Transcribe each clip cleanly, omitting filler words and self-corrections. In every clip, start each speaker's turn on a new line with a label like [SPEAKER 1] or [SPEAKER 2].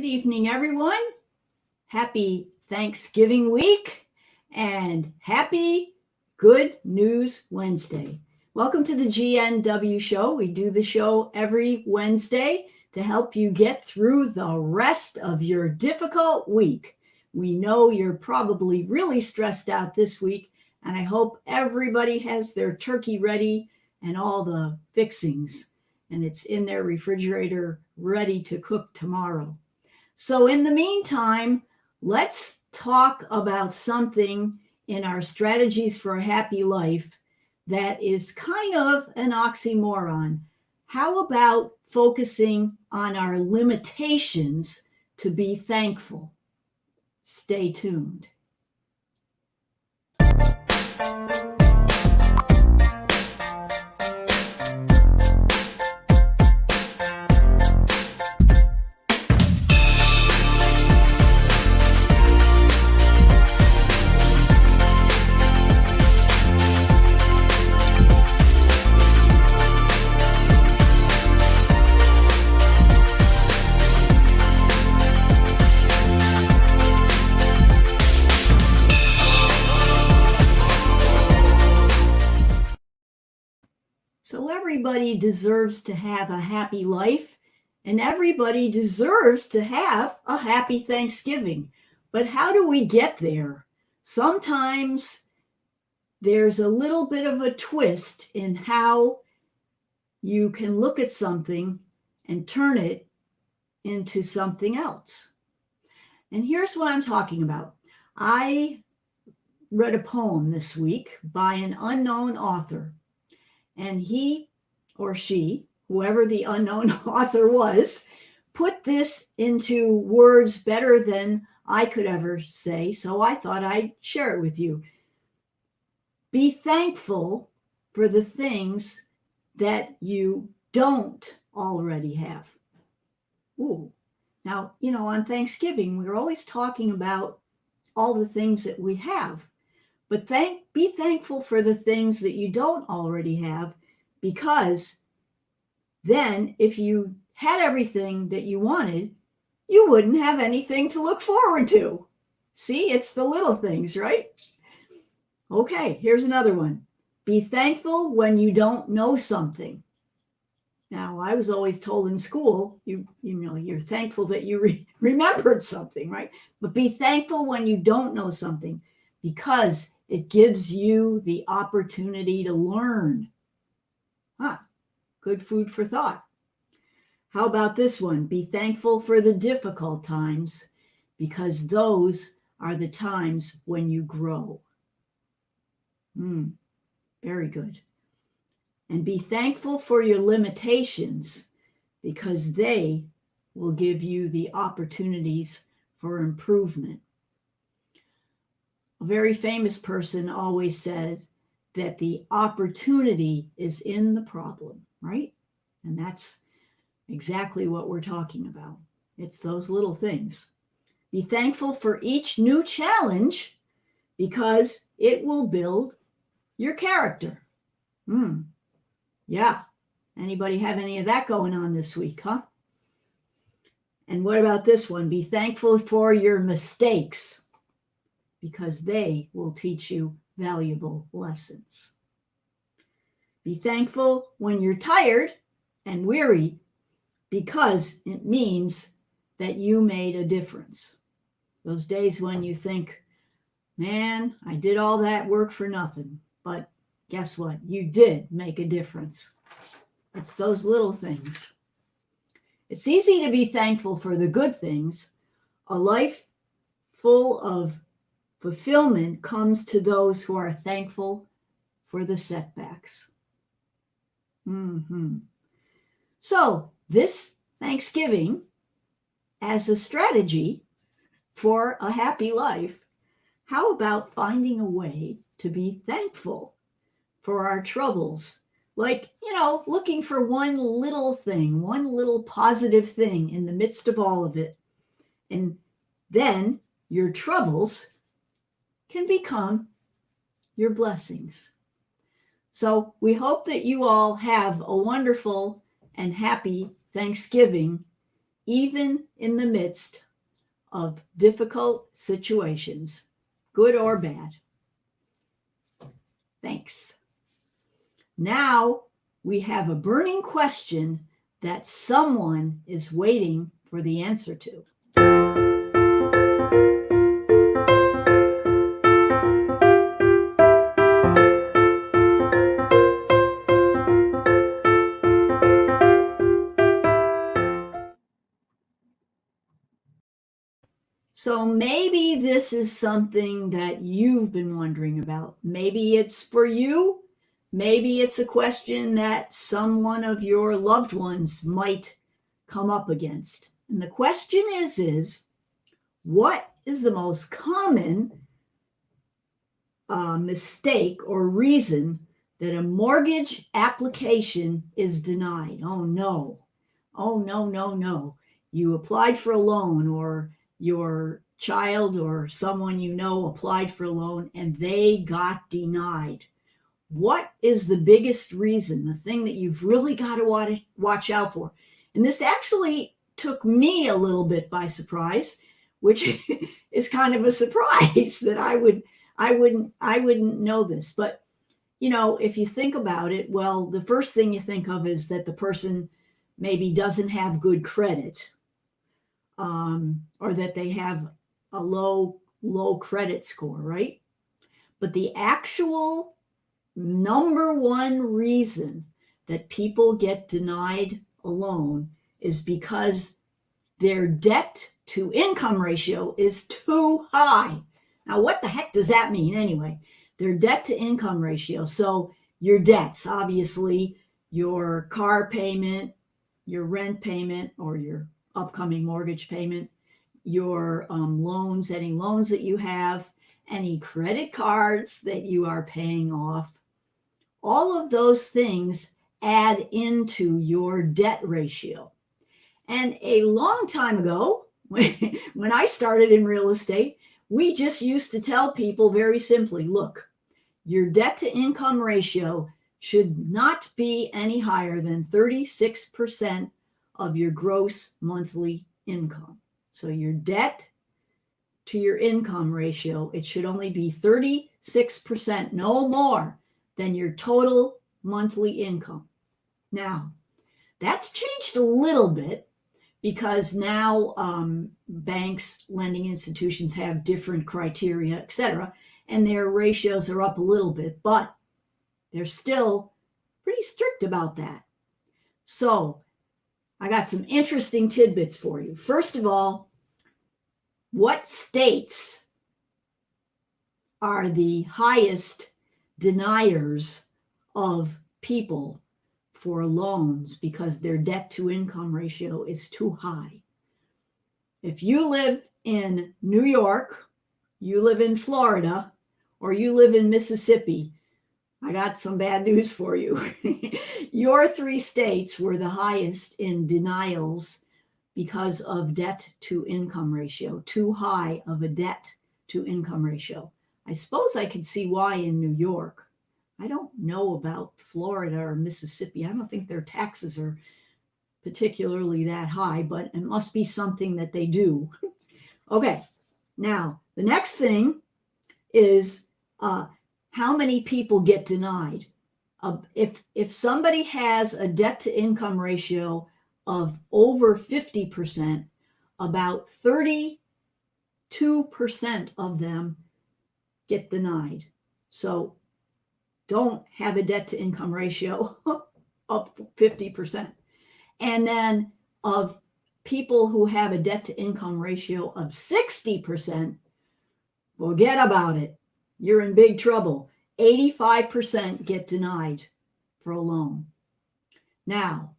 [SPEAKER 1] Good evening, everyone. Happy Thanksgiving week and happy Good News Wednesday. Welcome to the G.N.W show. We do the show every Wednesday to help you get through the rest of your difficult week. We know you're probably really stressed out this week, and I hope everybody has their turkey ready and all the fixings, and it's in their refrigerator ready to cook tomorrow. So in the meantime, let's talk about something in our strategies for a happy life that is kind of an oxymoron. How about focusing on our limitations to be thankful? Stay tuned. So everybody deserves to have a happy life, and everybody deserves to have a happy Thanksgiving. But how do we get there? Sometimes there's a little bit of a twist in how you can look at something and turn it into something else. And here's what I'm talking about. I read a poem this week by an unknown author. And he or she, whoever the unknown author was, put this into words better than I could ever say. So I thought I'd share it with you. Be thankful for the things that you don't already have. Ooh. Now, on Thanksgiving, we're always talking about all the things that we have. But be thankful for the things that you don't already have, because then if you had everything that you wanted, you wouldn't have anything to look forward to. See, it's the little things, right? Okay, here's another one. Be thankful when you don't know something. Now, I was always told in school, you're thankful that you remembered something, right? But be thankful when you don't know something, because it gives you the opportunity to learn. Good food for thought. How about this one? Be thankful for the difficult times, because those are the times when you grow. Very good. And be thankful for your limitations, because they will give you the opportunities for improvement. A very famous person always says that the opportunity is in the problem, right? And that's exactly what we're talking about. It's those little things. Be thankful for each new challenge, because it will build your character. Yeah. Anybody have any of that going on this week, huh? And what about this one? Be thankful for your mistakes, because they will teach you valuable lessons. Be thankful when you're tired and weary, because it means that you made a difference. Those days when you think, man, I did all that work for nothing. But guess what? You did make a difference. It's those little things. It's easy to be thankful for the good things. A life full of fulfillment comes to those who are thankful for the setbacks. So this Thanksgiving, as a strategy for a happy life, how about finding a way to be thankful for our troubles? Like, looking for one little thing, one little positive thing in the midst of all of it. And then your troubles can become your blessings. So we hope that you all have a wonderful and happy Thanksgiving, even in the midst of difficult situations, good or bad. Thanks. Now we have a burning question that someone is waiting for the answer to. So maybe this is something that you've been wondering about. Maybe it's for you. Maybe it's a question that someone of your loved ones might come up against. And the question is what is the most common mistake or reason that a mortgage application is denied? Oh, no. Oh, no, no, no. You applied for a loan, or your child or someone you know applied for a loan and they got denied. What is the biggest reason, the thing that you've really got to watch out for? And this actually took me a little bit by surprise, which is kind of a surprise that I wouldn't know this. But you know, if you think about it, well, the first thing you think of is that the person maybe doesn't have good credit, or that they have a low credit score, right? But the actual number one reason that people get denied a loan is because their debt to income ratio is too high. Now, what the heck does that mean anyway? Their debt to income ratio. So your debts, obviously, your car payment, your rent payment, or your upcoming mortgage payment, your loans, any loans that you have, any credit cards that you are paying off, all of those things add into your debt ratio. And a long time ago, when I started in real estate, we just used to tell people very simply, look, your debt to income ratio should not be any higher than 36% of your gross monthly income. So your debt to your income ratio, it should only be 36%, no more than your total monthly income. Now, that's changed a little bit because now banks, lending institutions have different criteria, et cetera, and their ratios are up a little bit, but they're still pretty strict about that. So I got some interesting tidbits for you. First of all, what states are the highest deniers of people for loans because their debt to income ratio is too high? If you live in New York, you live in Florida, or you live in Mississippi, I got some bad news for you. Your three states were the highest in denials because of debt to income ratio, too high of a debt to income ratio. I suppose I could see why in New York. I don't know about Florida or Mississippi. I don't think their taxes are particularly that high, but it must be something that they do. Okay, now the next thing is how many people get denied. If somebody has a debt to income ratio of over 50%, about 32% of them get denied. So don't have a debt to income ratio of 50%. And then of people who have a debt to income ratio of 60%, forget about it. You're in big trouble. 85% get denied for a loan. Now,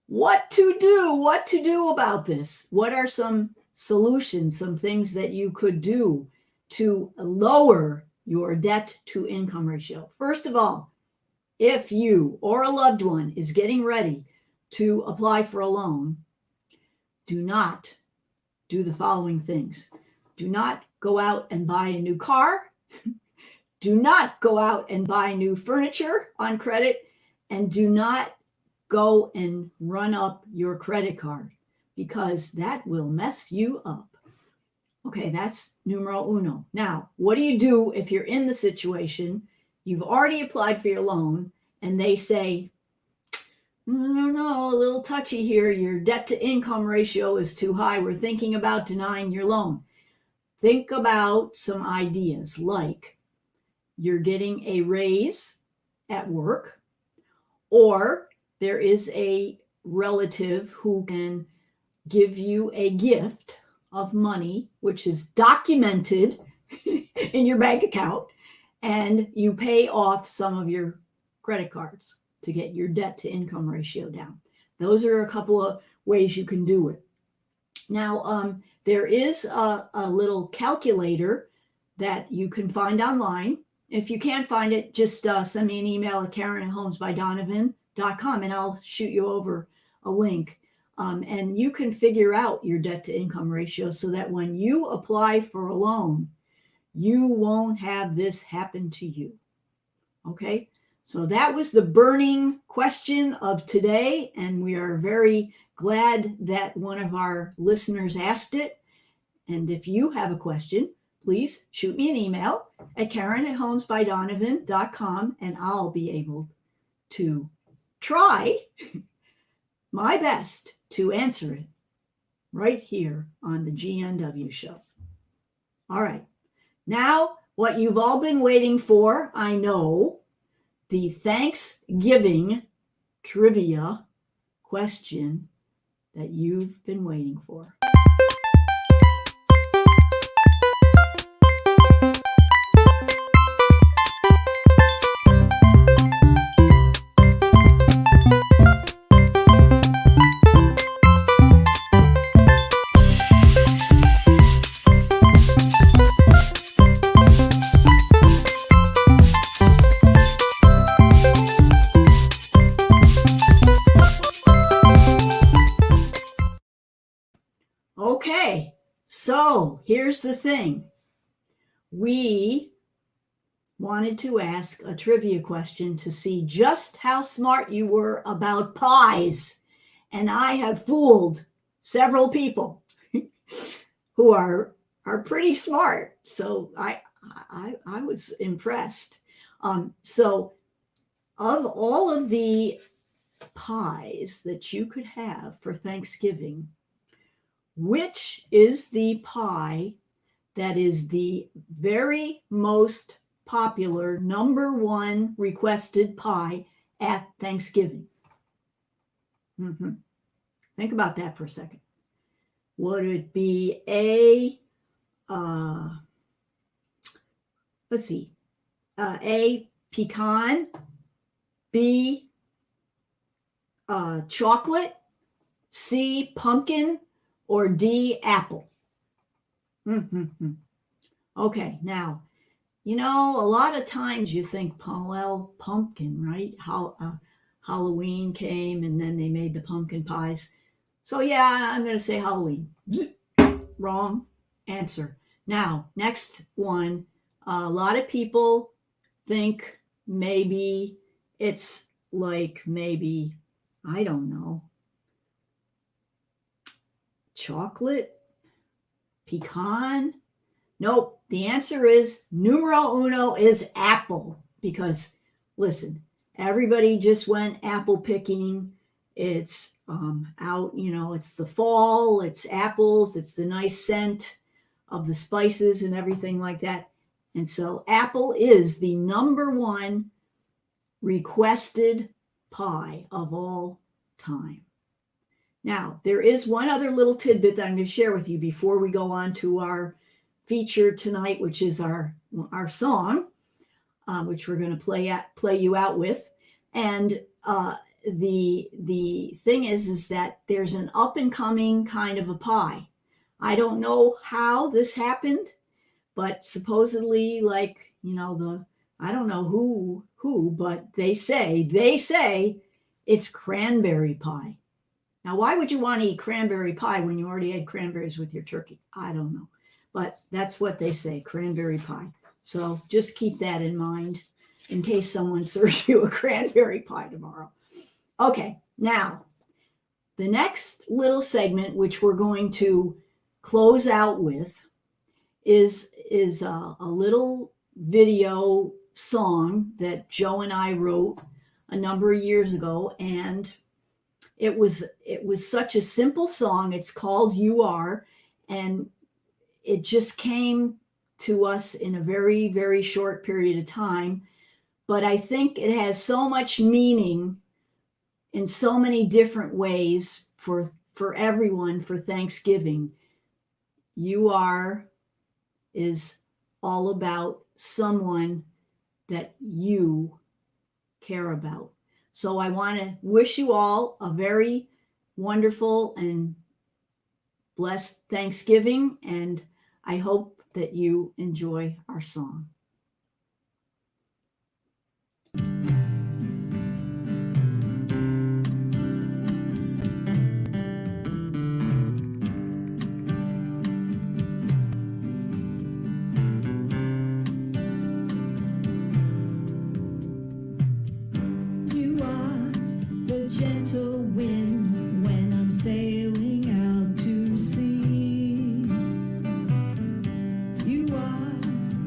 [SPEAKER 1] what to do about this? What are some solutions, some things that you could do to lower your debt to income ratio? First of all, if you or a loved one is getting ready to apply for a loan, do not do the following things. Do not go out and buy a new car. Do not go out and buy new furniture on credit, and do not go and run up your credit card, because that will mess you up. Okay, that's numero uno. Now, what do you do if you're in the situation, you've already applied for your loan, and they say, no, a little touchy here. Your debt to income ratio is too high. We're thinking about denying your loan. Think about some ideas like you're getting a raise at work, or there is a relative who can give you a gift of money, which is documented in your bank account, and you pay off some of your credit cards to get your debt to income ratio down. Those are a couple of ways you can do it. Now, there is a little calculator that you can find online. If you can't find it, just send me an email at Karen@homesbydonovan.com and I'll shoot you over a link. And you can figure out your debt to income ratio so that when you apply for a loan, you won't have this happen to you. Okay, so that was the burning question of today, and we are very glad that one of our listeners asked it. And if you have a question, please shoot me an email at Karen@homesbydonovan.com, and I'll be able to try my best to answer it right here on the G.N.W. show. All right. Now, what you've all been waiting for, I know, the Thanksgiving trivia question that you've been waiting for. Okay, so here's the thing. We wanted to ask a trivia question to see just how smart you were about pies. And I have fooled several people who are pretty smart. So I was impressed. So of all of the pies that you could have for Thanksgiving, which is the pie that is the very most popular number one requested pie at Thanksgiving? Think about that for a second. Would it be A, A, pecan, B, chocolate, C, pumpkin, or D, apple? Okay, now, you know, a lot of times you think, well, pumpkin, right? Halloween came and then they made the pumpkin pies. So yeah, I'm going to say Halloween. Wrong answer. Now, next one. A lot of people think maybe it's like maybe, I don't know, chocolate, pecan. Nope. The answer is numero uno is apple, because listen, everybody just went apple picking. It's out, you know, it's the fall, it's apples, it's the nice scent of the spices and everything like that. And so apple is the number one requested pie of all time. Now, there is one other little tidbit that I'm going to share with you before we go on to our feature tonight, which is our song, which we're going to play you out with. And the thing is that there's an up and coming kind of a pie. I don't know how this happened, but supposedly, like, you know, I don't know who, but they say it's cranberry pie. Now, why would you want to eat cranberry pie when you already had cranberries with your turkey? I don't know, but that's what they say, cranberry pie. So just keep that in mind in case someone serves you a cranberry pie tomorrow. Okay, now, The next little segment, which we're going to close out with, is a little video song that Joe and I wrote a number of years ago, and it was such a simple song. It's called "You Are," and it just came to us in a very, very short period of time. But I think it has so much meaning in so many different ways for everyone for Thanksgiving. "You Are" is all about someone that you care about. So I want to wish you all a very wonderful and blessed Thanksgiving, and I hope that you enjoy our song.
[SPEAKER 2] Gentle wind when I'm sailing out to sea. You are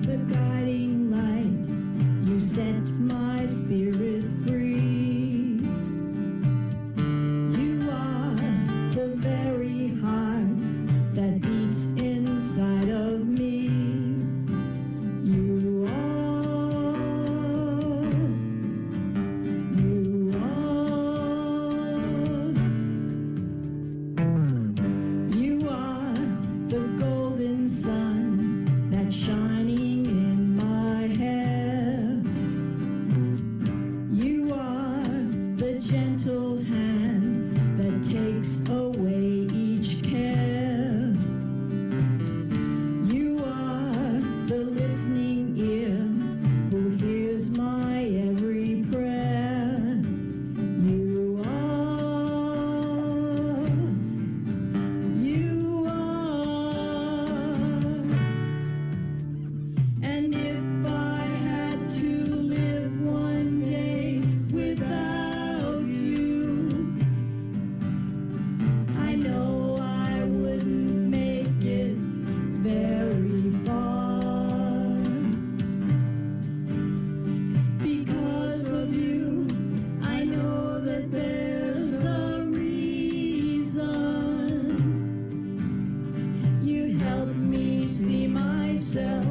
[SPEAKER 2] the guiding light. You set my spirit free. You are the very heart that beats inside of me. You shining in my hair. You are the gentle hand that takes away each care. You are the listening ear who hears my every prayer. You are, you are. And if I had to live one day without you, I know I wouldn't make it very far. Because of you, I know that there's a reason. You help me see myself